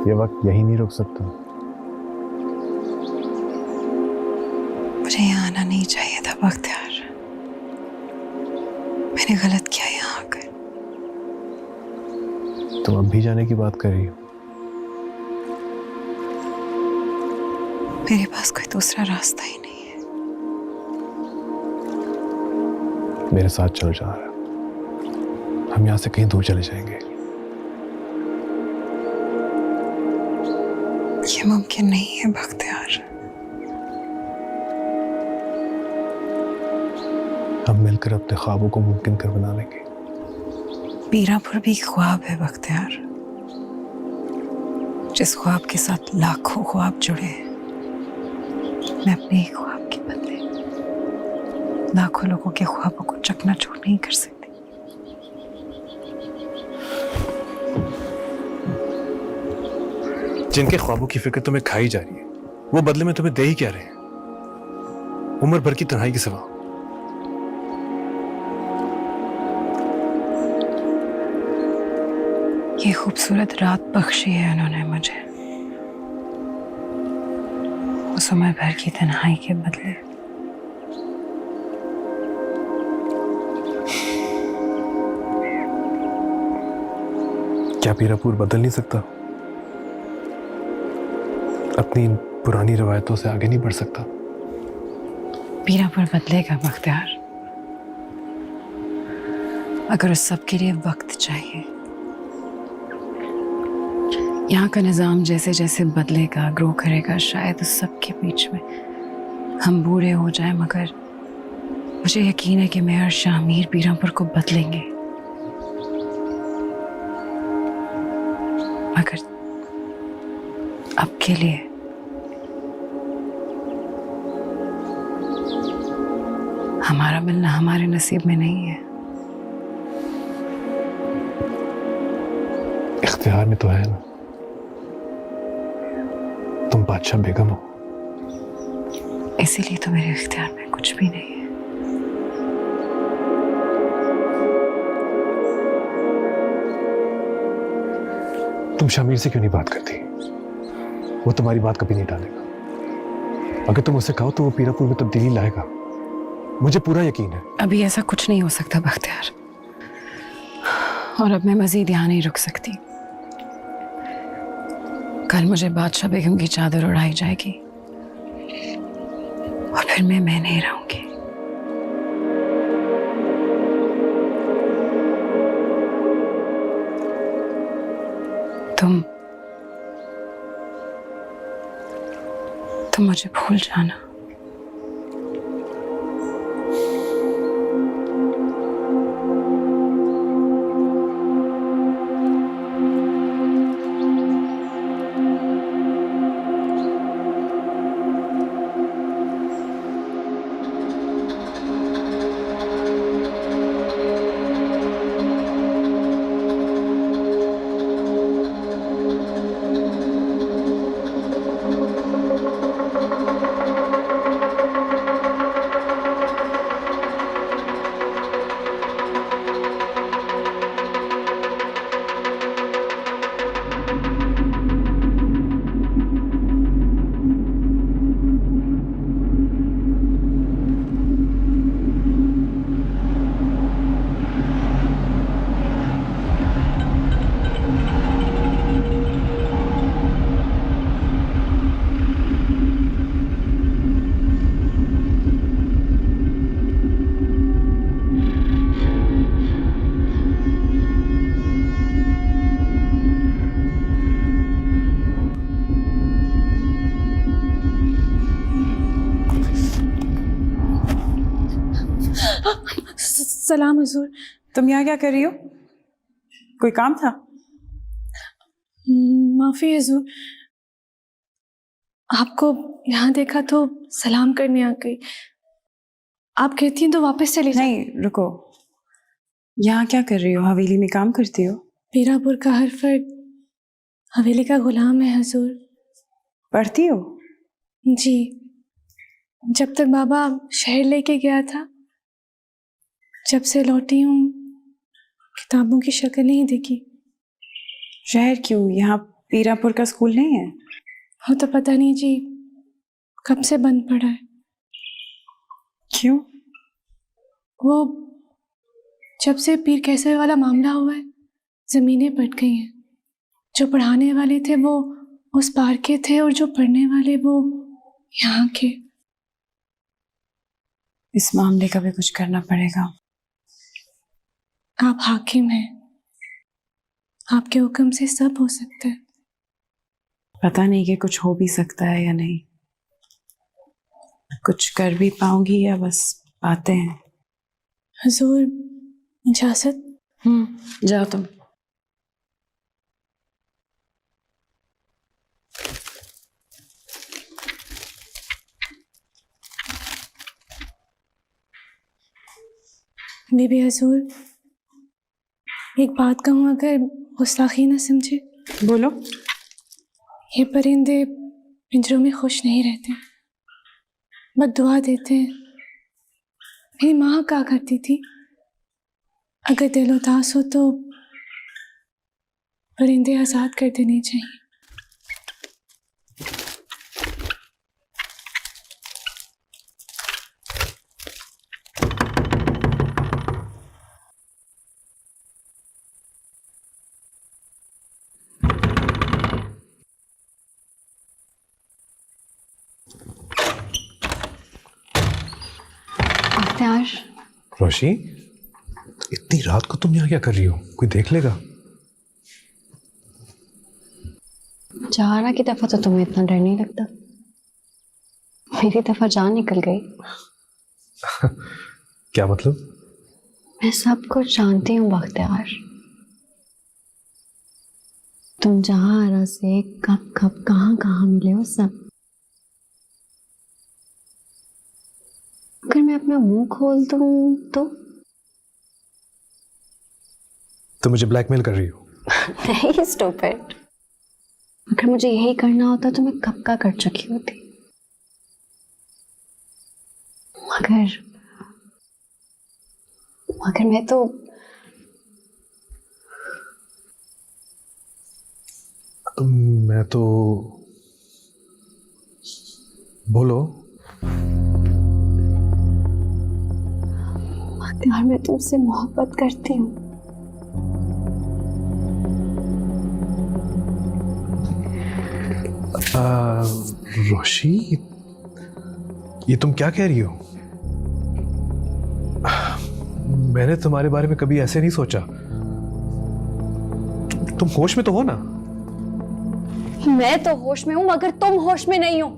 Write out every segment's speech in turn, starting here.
ये वक्त यही नहीं रुक सकता। मुझे यहाँ आना नहीं चाहिए था बख्तियार। मैंने गलत किया यहाँ आकर। तुम अब भी जाने की बात कर रही हो? मेरे पास कोई दूसरा रास्ता ही नहीं है। मेरे साथ चल जा रहा है, हम यहाँ से कहीं दूर चले जाएंगे। ये मुमकिन नहीं है बख्तियार। हम मिलकर अपने ख्वाबों को मुमकिन कर बना लेंगे। पीरापुर भी ख्वाब है बख्तियार, जिस ख्वाब के साथ लाखों ख्वाब जुड़े हैं। मैं अपने एक ख्वाब के बदले लाखों लोगों के ख्वाबों को चकनाचूर नहीं कर सकती। जिनके ख्वाबों की फिक्र तुम्हें खाई जा रही है, वो बदले में तुम्हें दे ही क्या रहे हैं? उम्र भर की तन्हाई के सिवा। ये खूबसूरत रात बख्शी है उन्होंने मुझे, उस उम्र भर की तन्हाई के बदले। क्या पीरापुर बदल नहीं सकता? अपनी इन पुरानी रवायतों से आगे नहीं बढ़ सकता? पीरापुर बदलेगा बख्तियार, अगर उस सब के लिए वक्त चाहिए। यहाँ का निज़ाम जैसे जैसे बदलेगा, ग्रो करेगा, शायद उस सब के बीच में हम बूढ़े हो जाए, मगर मुझे यकीन है कि मैं और शामीर पीरापुर को बदलेंगे। मगर अब के लिए हमारा मिलना हमारे नसीब में नहीं है। इख्तियार में तो है ना, तुम बादशाह बेगम हो। इसीलिए तो मेरे इख्तियार में कुछ भी नहीं है। तुम शामिर से क्यों नहीं बात करती? वो तुम्हारी बात कभी नहीं टालेगा। अगर तुम उससे कहो तो वो पीरापुर में तब्दीली लाएगा, मुझे पूरा यकीन है। अभी ऐसा कुछ नहीं हो सकता बख्तियार, और अब मैं मजीद यहाँ नहीं रुक सकती। कल मुझे बादशाह बेगम की चादर उड़ाई जाएगी और फिर मैं नहीं रहूंगी। तुम मुझे भूल जाना। सलाम हुजूर। तुम यहाँ क्या कर रही हो? कोई काम था? माफ़ी हुजूर, आपको यहाँ देखा तो सलाम करने आ गई। आप कहती हैं तो वापस चली जाओ। नहीं, रुको। यहाँ क्या कर रही हो? हवेली में काम करती हो? पीरापुर का हर फर्द हवेली का गुलाम है हुजूर। पढ़ती हो? जी, जब तक बाबा शहर लेके गया था, जब से लौटी हूँ किताबों की शक्ल नहीं देखी। शहर क्यों? यहाँ पीरापुर का स्कूल नहीं है? वो तो पता नहीं जी, कब से बंद पड़ा है। क्यों? वो जब से पीर कैसर वाला मामला हुआ है, ज़मीनें पट गई हैं। जो पढ़ाने वाले थे वो उस पार के थे और जो पढ़ने वाले वो यहाँ के। इस मामले का भी कुछ करना पड़ेगा। आप हाकिम हैं, आपके हुक्म से सब हो सकता है। पता नहीं कि कुछ हो भी सकता है या नहीं, कुछ कर भी पाऊंगी या बस बातें हैं। हुजूर, इजाजत। जाओ तुम। बीबी हुजूर, एक बात कहूँ, अगर गुस्ताखी ना समझे। बोलो। ये परिंदे पिंजरों में खुश नहीं रहते, बद्दुआ देते हैं। मेरी माँ कहा करती थी, अगर दिल उदास हो तो परिंदे आज़ाद कर देने चाहिए। अख्तियार, रोशी, इतनी रात को तुम यहाँ क्या कर रही हो? कोई देख लेगा। जहारा की दफा तो तुम्हें इतना डर नहीं लगता, मेरी दफा जान निकल गई। क्या मतलब? मैं सब कुछ जानती हूँ बख्तियार। तुम जहारा से कब कब कहाँ कहाँ मिले हो सब। अगर मैं अपना मुंह खोल दूं तो मुझे ब्लैकमेल कर रही हो? नहीं स्टूपिड, अगर मुझे यही करना होता तो मैं कब का कर चुकी होती। मगर मैं तो बोलो। यार, मैं तुमसे मोहब्बत करती हूँ। रोशी, ये तुम क्या कह रही हो? मैंने तुम्हारे बारे में कभी ऐसे नहीं सोचा। तुम होश में तो हो ना? मैं तो होश में हूं, मगर तुम होश में नहीं हो।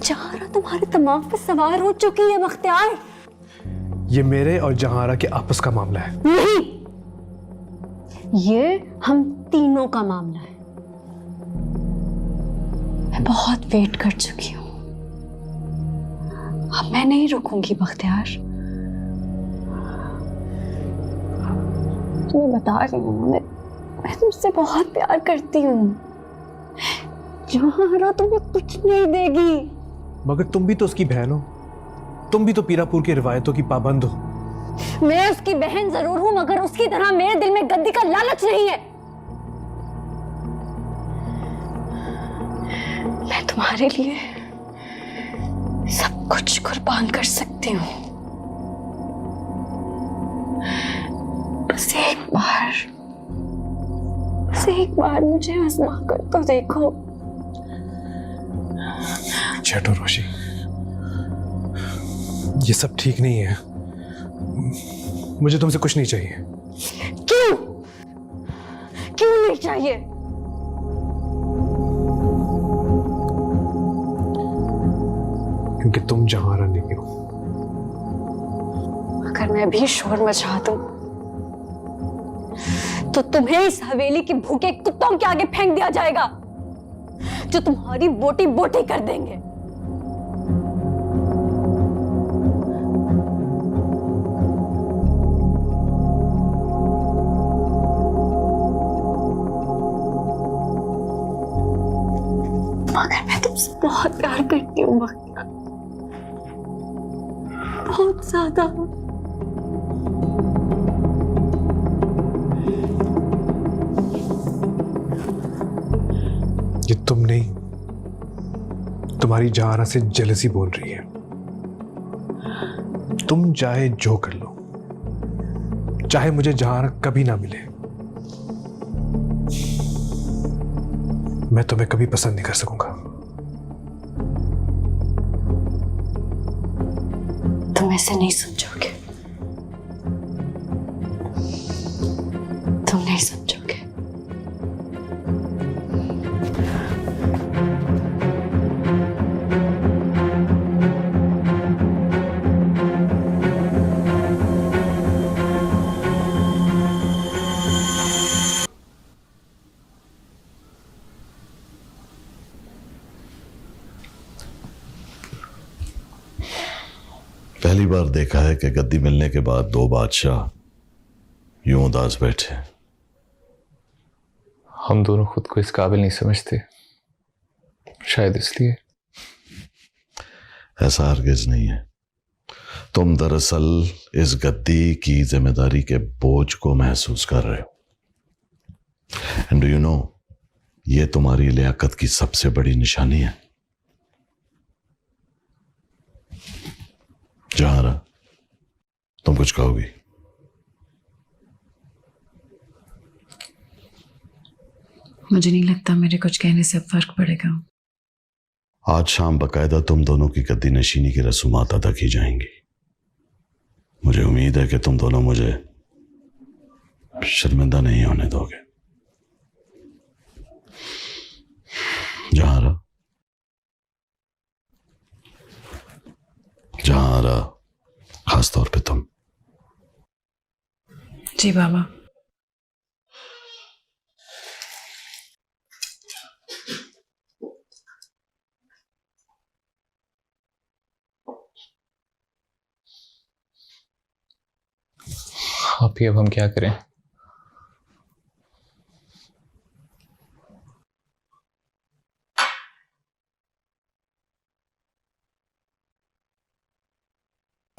जहारा तुम्हारे दिमाग पे सवार हो चुकी है बख्तियार। ये मेरे और जहारा के आपस का मामला है। नहीं, ये हम तीनों का मामला है। मैं बहुत वेट कर चुकी हूं, अब मैं नहीं रुकूंगी बख्तियार। तुम्हें बता रही हूँ, मैं तुमसे बहुत प्यार करती हूँ। जहारा तुम्हें कुछ नहीं देगी। मगर तुम भी तो उसकी बहन हो, तुम भी तो पीरापुर की रिवायतों की पाबंद हो। मैं उसकी बहन जरूर हूं, मगर उसकी तरह मेरे दिल में गद्दी का लालच नहीं है। मैं तुम्हारे लिए सब कुछ कुर्बान कर सकती हूँ। बस एक बार मुझे आजमा कर तो देखो। चलो रोशी, ये सब ठीक नहीं है। मुझे तुमसे कुछ नहीं चाहिए। क्यों नहीं चाहिए? क्योंकि तुम जहारा नहीं हो। अगर मैं भी शोर मचा दूं तो तुम्हें इस हवेली के भूखे कुत्तों के आगे फेंक दिया जाएगा, जो तुम्हारी बोटी बोटी कर देंगे। मगर मैं तुमसे बहुत प्यार करती हूँ बख्तियार, बहुत ज्यादा। तुम्हारी जहां से जेलसी बोल रही है। तुम चाहे जो कर लो, चाहे मुझे जहां कभी ना मिले, मैं तुम्हें कभी पसंद नहीं कर सकूंगा। तुम ऐसे नहीं समझोगे, तुम नहीं समझोगे। पहली बार देखा है कि गद्दी मिलने के बाद दो बादशाह यूं उदास बैठे। हम दोनों खुद को इस काबिल नहीं समझते, शायद इसलिए। ऐसा हरगिज नहीं है। तुम दरअसल इस गद्दी की जिम्मेदारी के बोझ को महसूस कर रहे हो। एंड डू यू नो, ये तुम्हारी लियाकत की सबसे बड़ी निशानी है। जहारा, तुम कुछ कहोगी? मुझे नहीं लगता मेरे कुछ कहने से अब फर्क पड़ेगा। आज शाम बकायदा तुम दोनों की गद्दी नशीनी की रसूमात अदा की जाएंगी। मुझे उम्मीद है कि तुम दोनों मुझे शर्मिंदा नहीं होने दोगे। जहारा, जहारा, खास तौर पे तुम। जी बाबा। आप ही, अब हम क्या करें?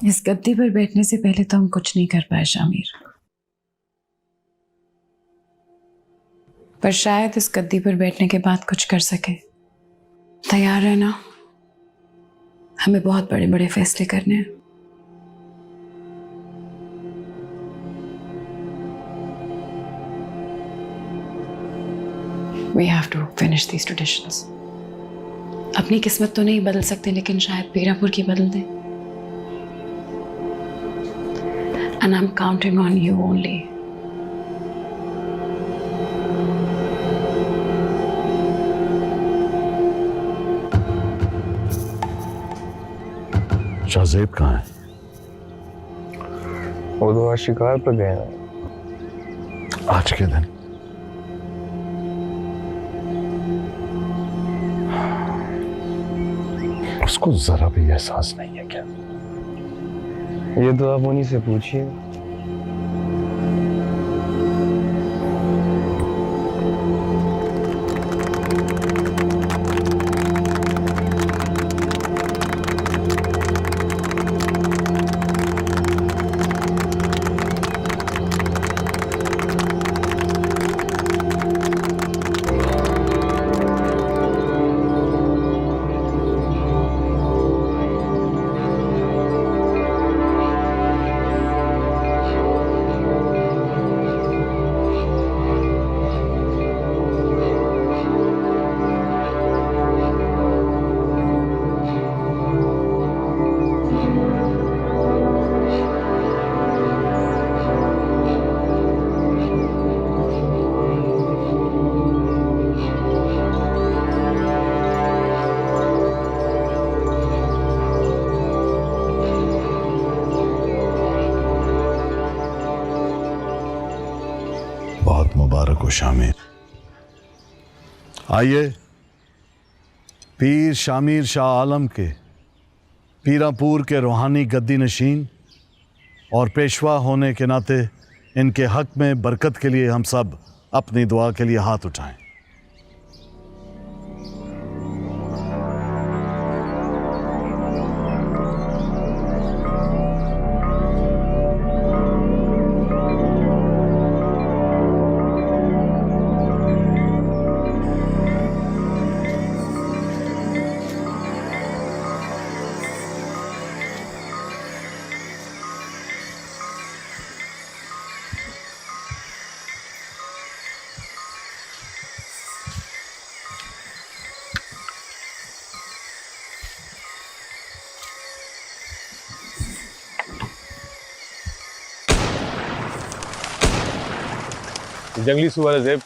इस गद्दी पर बैठने से पहले तो हम कुछ नहीं कर पाए शामिर, पर शायद इस गद्दी पर बैठने के बाद कुछ कर सके। तैयार है ना? हमें बहुत बड़े बड़े फैसले करने हैं। We have to finish these traditions. अपनी किस्मत तो नहीं बदल सकते, लेकिन शायद पीरापुर की बदल दें। And I'm counting on you only. Shahzeb कहाँ है? वो तो आज शिकार पर गए हैं। आज के दिन उसको जरा भी एहसास नहीं है क्या? ये तो आप उन्हीं से पूछिए। बहुत मुबारक हो शामिर। आइए, पीर शामिर शाह आलम के पीरापुर के रूहानी गद्दी नशीन और पेशवा होने के नाते इनके हक में बरकत के लिए हम सब अपनी दुआ के लिए हाथ उठाएं। जंगली सुअर है ज़ेब,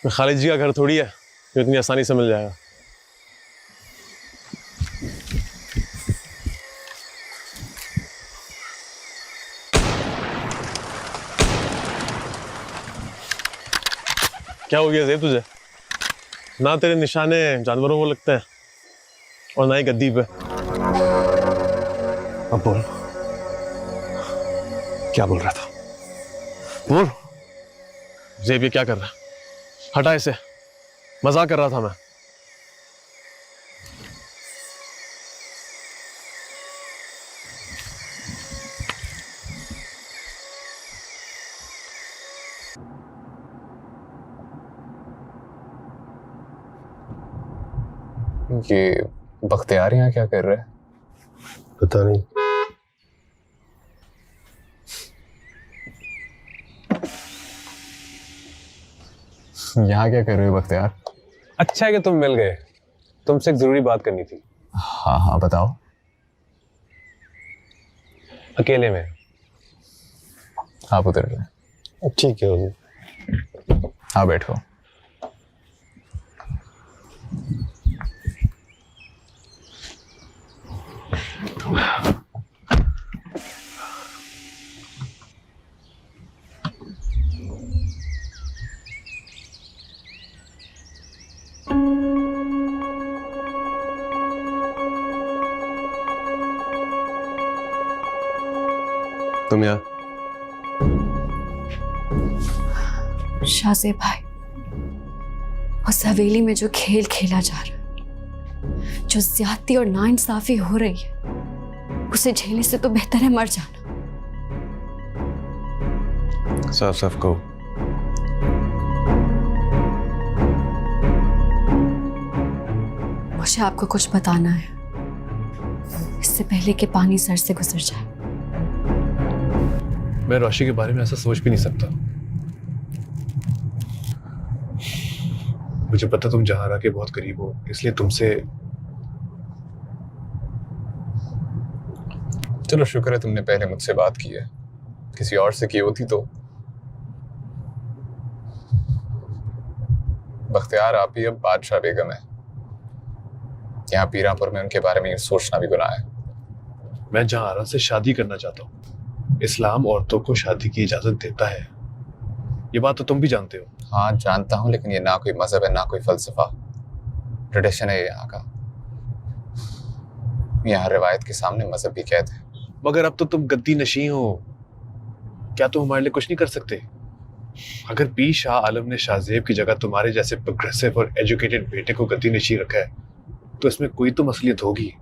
खालिद जी का घर थोड़ी है जो इतनी आसानी से मिल जाएगा। क्या हो गया ज़ेब तुझे? ना तेरे निशाने जानवरों को लगते हैं और ना ही गद्दी पे। अब बोल, क्या बोल रहा था? बोल। ज़ेब ये क्या कर रहा है? हटा इसे, मजाक कर रहा था मैं। ये बख्तियार यहाँ क्या कर रहा है? पता नहीं। यहाँ क्या कर रहे हो बख्तियार? अच्छा है कि तुम मिल गए, तुमसे एक जरूरी बात करनी थी। हाँ हाँ बताओ। अकेले में। आप उतर गए। ठीक है। हाँ बैठो। तुम यहाँ? शाहज़ेब भाई, उस हवेली में जो खेल खेला जा रहा है, जो ज्यादती और नाइंसाफी हो रही है, उसे झेलने से तो बेहतर है मर जाना। साफ साफ कहो। मुझे आपको कुछ बताना है, इससे पहले कि पानी सर से गुजर जाए। मैं रोशी के बारे में ऐसा सोच भी नहीं सकता। मुझे पता तुम जहारा के बहुत करीब हो, इसलिए तुमसे। चलो शुक्र है तुमने पहले मुझसे बात की है, किसी और से की होती तो। बख्तियार आप ही अब बादशाह बेगम है। यहाँ पीरापुर में उनके बारे में ये सोचना भी गुनाह है। मैं जहारा से शादी करना चाहता हूँ। इस्लाम औरतों को शादी की इजाजत देता है, ये बात तो तुम भी जानते हो। हाँ जानता हूँ, लेकिन ये ना कोई मजहब है ना कोई फलसफा, ट्रेडिशन है यहाँ का। यहाँ रिवायत के सामने मजहब भी कैद है। मगर अब तो तुम गद्दी नशी हो, क्या तुम हमारे लिए कुछ नहीं कर सकते? अगर पीर शाह आलम ने शाहज़ेब की जगह तुम्हारे जैसे प्रोग्रेसिव और एजुकेटेड बेटे को गद्दी नशी रखा है, तो इसमें कोई तो मसलियत होगी।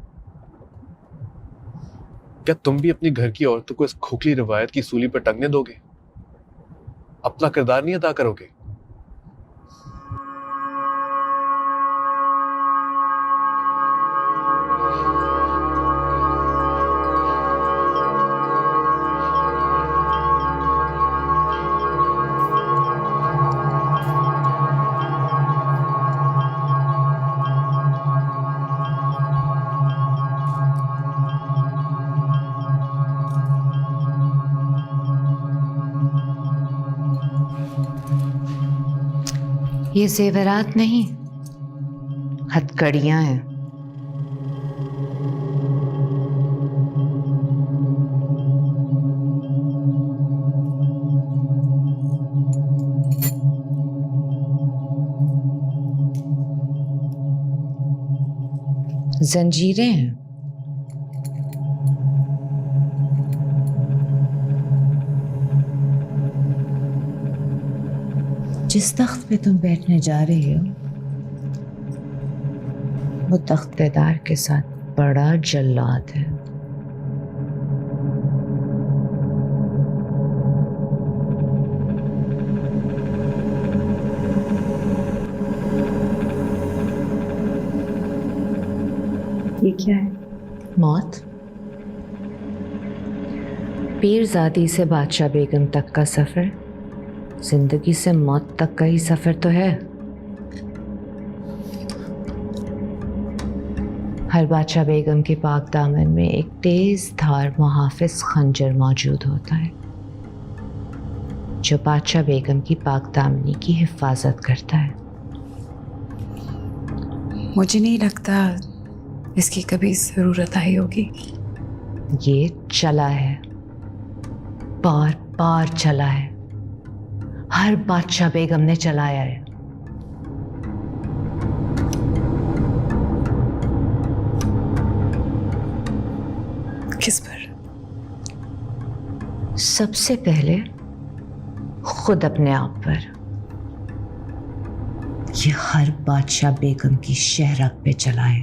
क्या तुम भी अपनी घर की औरतों को इस खोखली रिवायत की सूली पर टंगने दोगे? अपना किरदार नहीं अदा करोगे? ये जेवरात नहीं, हथकड़ियां हैं। जंजीरें हैं। जिस तख्त पे तुम बैठने जा रही हो, वो तख्तेदार के साथ बड़ा जल्लाद है। ये क्या है? मौत। पीरजादी से बादशाह बेगम तक का सफर जिंदगी से मौत तक का ही सफर तो है। हर बादशाह बेगम के पाक दामन में एक तेज धार मुहाफिज खंजर मौजूद होता है। जो बादशाह बेगम की पाकदामनी की हिफाजत करता है। मुझे नहीं लगता इसकी कभी ज़रूरत आई होगी। ये चला है, बार बार चला है, हर बादशाह बेगम ने चलाया है। किस पर? सबसे पहले खुद अपने आप पर। ये हर बादशाह बेगम की शहरत पे चला है,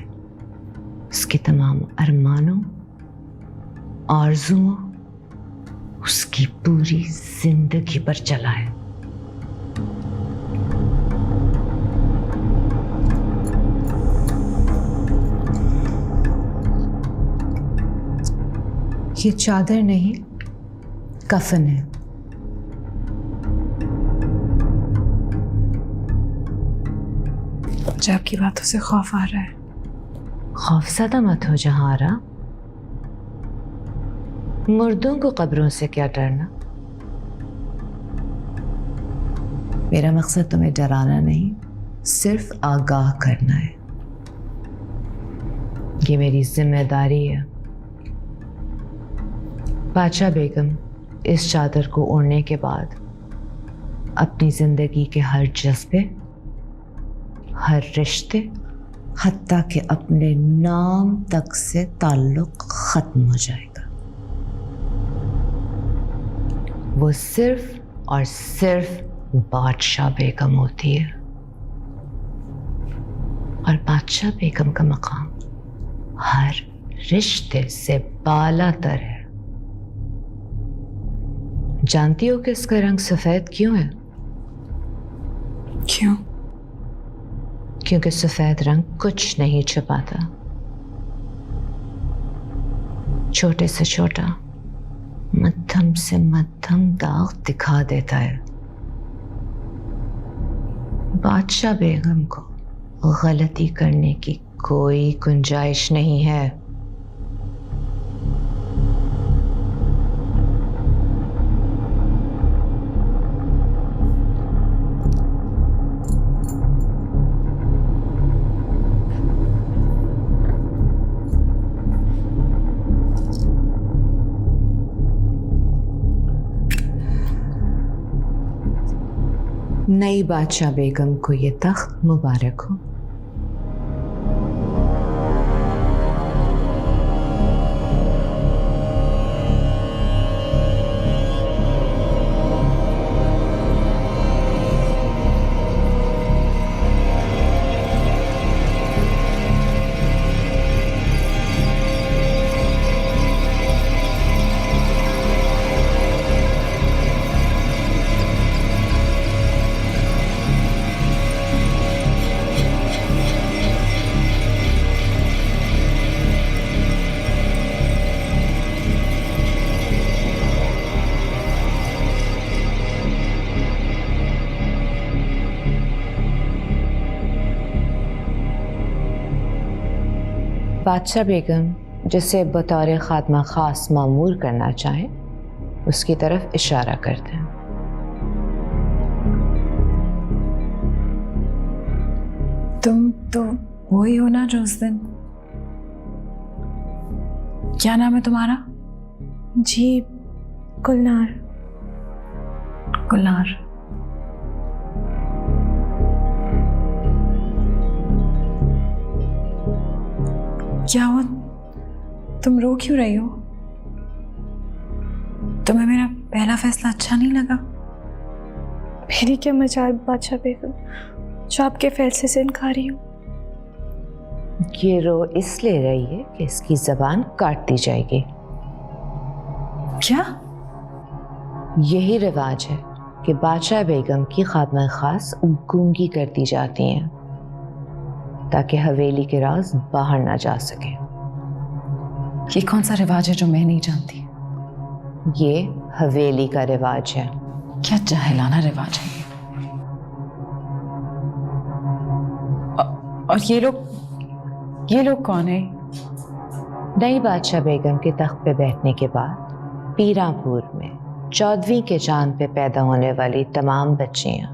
उसके तमाम अरमानों, आरजुओं, उसकी पूरी जिंदगी पर चला है। ये चादर नहीं, कफन है। मुझे आपकी बातों से खौफ आ रहा है। खौफज़दा मत हो जहारा, मुर्दों को कब्रों से क्या डरना। मेरा मकसद तुम्हें डराना नहीं, सिर्फ आगाह करना है। ये मेरी जिम्मेदारी है। बादशाह बेगम इस चादर को ओढ़ने के बाद अपनी जिंदगी के हर जज्बे, हर रिश्ते, हत्ता के अपने नाम तक से ताल्लुक खत्म हो जाएगा। वो सिर्फ और सिर्फ बादशाह बेगम होती है, और बादशाह बेगम का मकाम हर रिश्ते से बालातर है। जानती हो कि इसका रंग सफेद क्यों है? क्यों? क्योंकि सफेद रंग कुछ नहीं छुपाता, छोटे से छोटा, मध्यम से मध्यम दाग दिखा देता है। बादशाह बेगम को गलती करने की कोई गुंजाइश नहीं है। नई बादशाह बेगम को ये तख्त मुबारक हो। बादशाह बेगम जिसे बतौर खात्मा खास मामूर करना चाहें, उसकी तरफ इशारा करते हैं। तुम तो वही हो ना जो उस दिन, क्या नाम है तुम्हारा? जी, गुलनार। गुलनार। क्या हुआ? तुम रो क्यों रही हो? तुम्हें मेरा पहला फैसला अच्छा नहीं लगा? मेरी क्या मजाल बादशाह बेगम, जो आपके फैसले से इनकारी हूँ। ये रो इसलिए रही है कि इसकी जबान काट दी जाएगी। क्या? यही रिवाज है कि बादशाह बेगम की खात्मा खास गूंगी कर दी जाती हैं ताकि हवेली के राज बाहर ना जा सके। ये कौन सा रिवाज है जो मैं नहीं जानती? ये हवेली का रिवाज है। क्या जाहिलाना रिवाज है ये? और ये लोग कौन है? नई बादशाह बेगम के तख्त पे बैठने के बाद पीरापुर में चौदहवीं के चांद पे पैदा होने वाली तमाम बच्चियां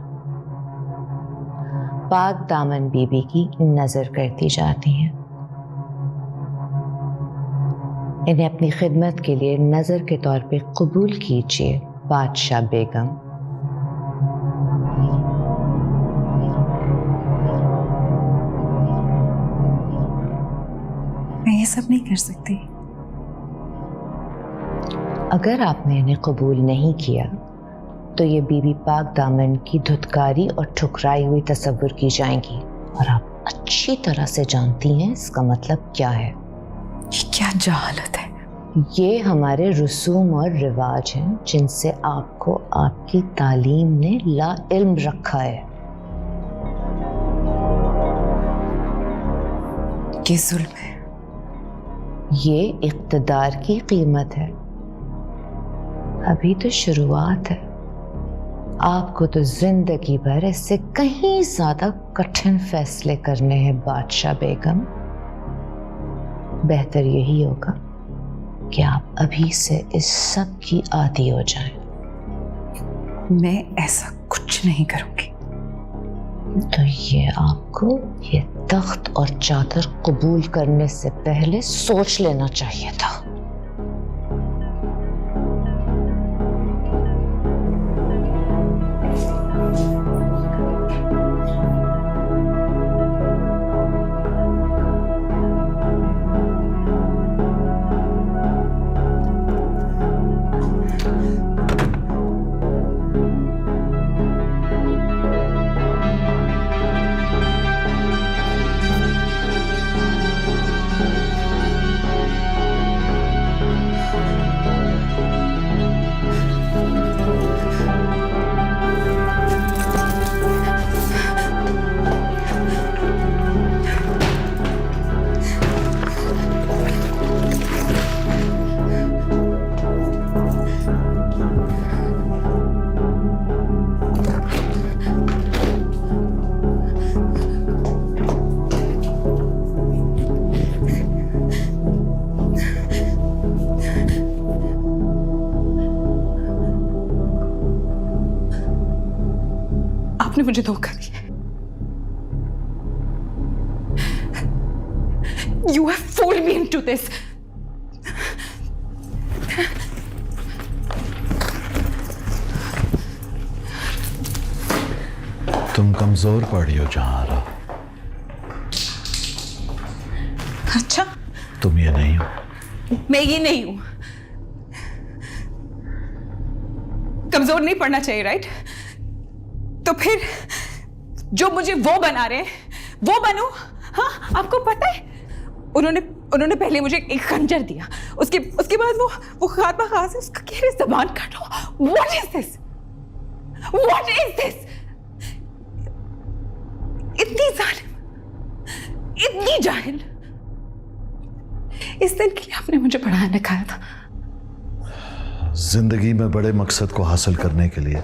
पाक दामन बीबी की नजर करती जाती हैं। इन्हें अपनी खिदमत के लिए नजर के तौर पे कबूल कीजिए बादशाह बेगम। मैं ये सब नहीं कर सकती। अगर आपने इन्हें कबूल नहीं किया तो ये बीबी पाक दामन की धुतकारी और ठुकराई हुई तस्वुर की जाएंगी, और आप अच्छी तरह से जानती हैं इसका मतलब क्या है। ये क्या जहालत है। ये हमारे रसूम और रिवाज हैं जिनसे आपको आपकी तालीम ने ला इल्म रखा है। ये जुल्म है। ये इक़्तिदार की कीमत है। अभी तो शुरुआत है। आपको तो जिंदगी भर इससे कहीं ज्यादा कठिन फैसले करने हैं बादशाह बेगम। बेहतर यही होगा कि आप अभी से इस सब की आदी हो जाएं। मैं ऐसा कुछ नहीं करूंगी। तो ये आपको ये तख्त और चादर कबूल करने से पहले सोच लेना चाहिए था। आपने मुझे धोखा दिया। You have fooled me into this. तुम कमजोर पड़ी हो जहारा। अच्छा, तुम ये नहीं हो। मैं ये नहीं हूं। कमजोर नहीं पड़ना चाहिए, राइट? तो फिर जो मुझे वो बना रहे वो बनूं? हाँ, आपको पता है उन्होंने पहले मुझे एक खंजर दिया, उसके बाद वो खात्मा खां से उसका कह रहे ज़बान काटो। What is this? What is this? इतनी जालिम, इतनी जाहिल। इस दिन के लिए आपने मुझे पढ़ाया लिखाया था। जिंदगी में बड़े मकसद को हासिल करने के लिए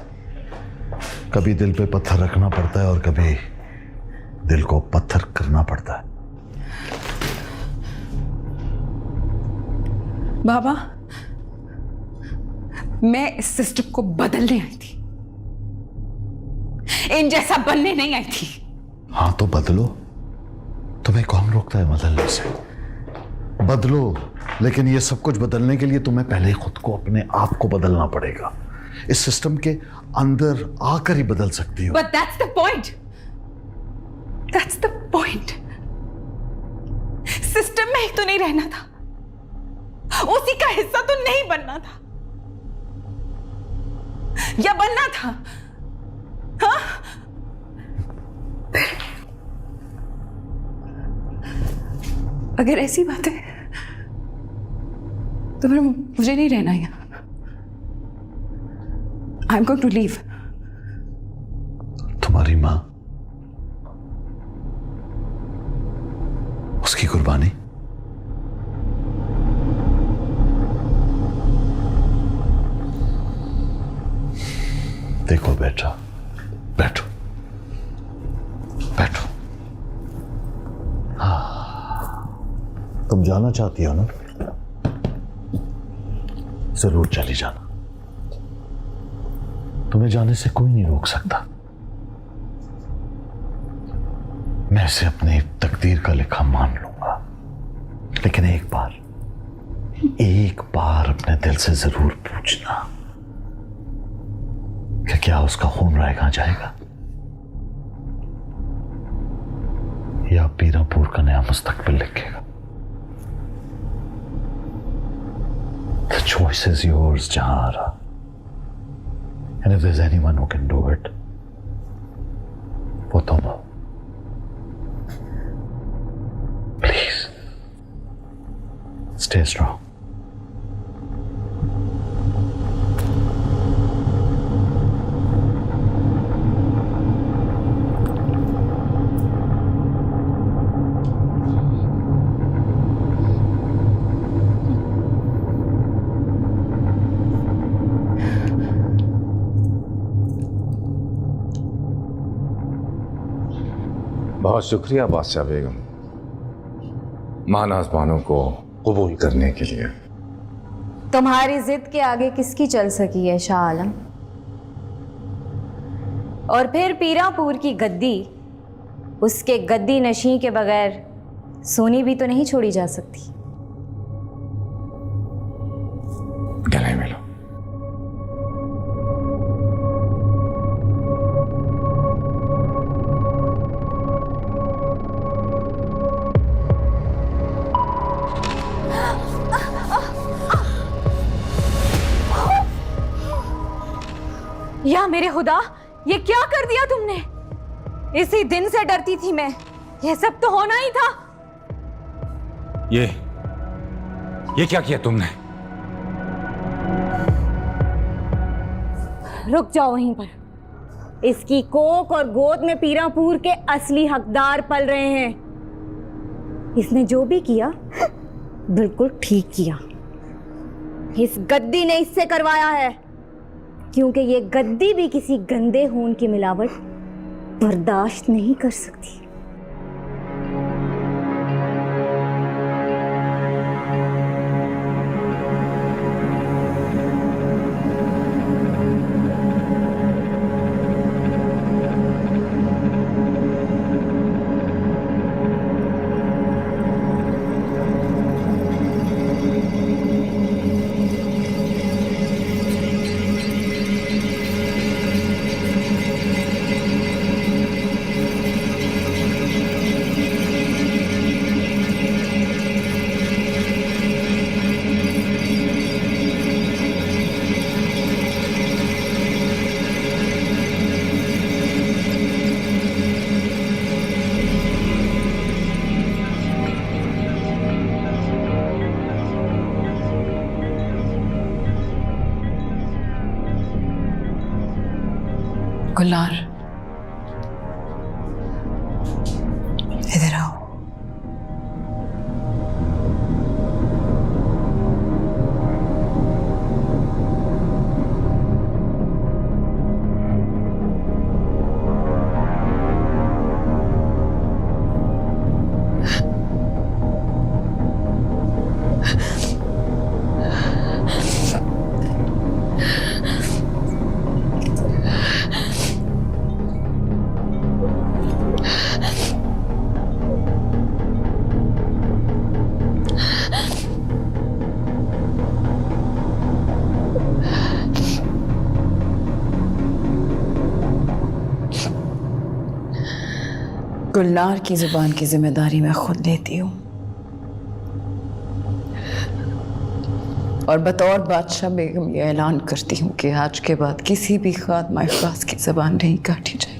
कभी दिल पे पत्थर रखना पड़ता है और कभी दिल को पत्थर करना पड़ता है। बाबा, मैं इस सिस्टम को बदलने आई थी, इन जैसा बनने नहीं आई थी। हाँ तो बदलो। तुम्हें कौन रोकता है बदलने से? बदलो, लेकिन ये सब कुछ बदलने के लिए तुम्हें पहले खुद को, अपने आप को बदलना पड़ेगा। इस सिस्टम के अंदर आकर ही बदल सकती हो। But that's the point. That's the point. System में ही तो नहीं रहना था, उसी का हिस्सा तो नहीं बनना था, या बनना था? हाँ? अगर ऐसी बात है तो फिर मुझे नहीं रहना यहाँ। I'm going to leave. तुम्हारी माँ, उसकी कुर्बानी। देखो बेटा, बैठो बैठो। तुम जाना चाहती हो ना? जरूर चली जाना। तुम्हें जाने से कोई नहीं रोक सकता। मैं इसे अपनी तकदीर का लिखा मान लूंगा, लेकिन एक बार अपने दिल से जरूर पूछना कि क्या उसका खून रायगां जाएगा या पीरापुर का नया मुस्तकबिल लिखेगा। The choice is yours, Jahara. And if there's anyone who can do it, वो तुम हो। Please, stay strong. बहुत शुक्रिया बादशाह बेगम, मान आसमानों को कबूल करने के लिए। तुम्हारी जिद के आगे किसकी चल सकी है शाह आलम? और फिर पीरापुर की गद्दी उसके गद्दी नशीं के बगैर सोनी भी तो नहीं छोड़ी जा सकती। गले मिलो। या मेरे खुदा, ये क्या कर दिया तुमने? इसी दिन से डरती थी मैं, यह सब तो होना ही था। ये क्या किया तुमने? रुक जाओ वहीं पर। इसकी कोख और गोद में पीरापुर के असली हकदार पल रहे हैं। इसने जो भी किया बिल्कुल ठीक किया। इस गद्दी ने इससे करवाया है, क्योंकि ये गद्दी भी किसी गंदे खून की मिलावट बर्दाश्त नहीं कर सकती। गुलनार, इधर आओ। गुलनार की जुबान की जिम्मेदारी मैं खुद लेती हूँ, और बतौर बादशाह बेगम ये ऐलान करती हूँ कि आज के बाद किसी भी खादमा खास की जुबान नहीं काटी जाए।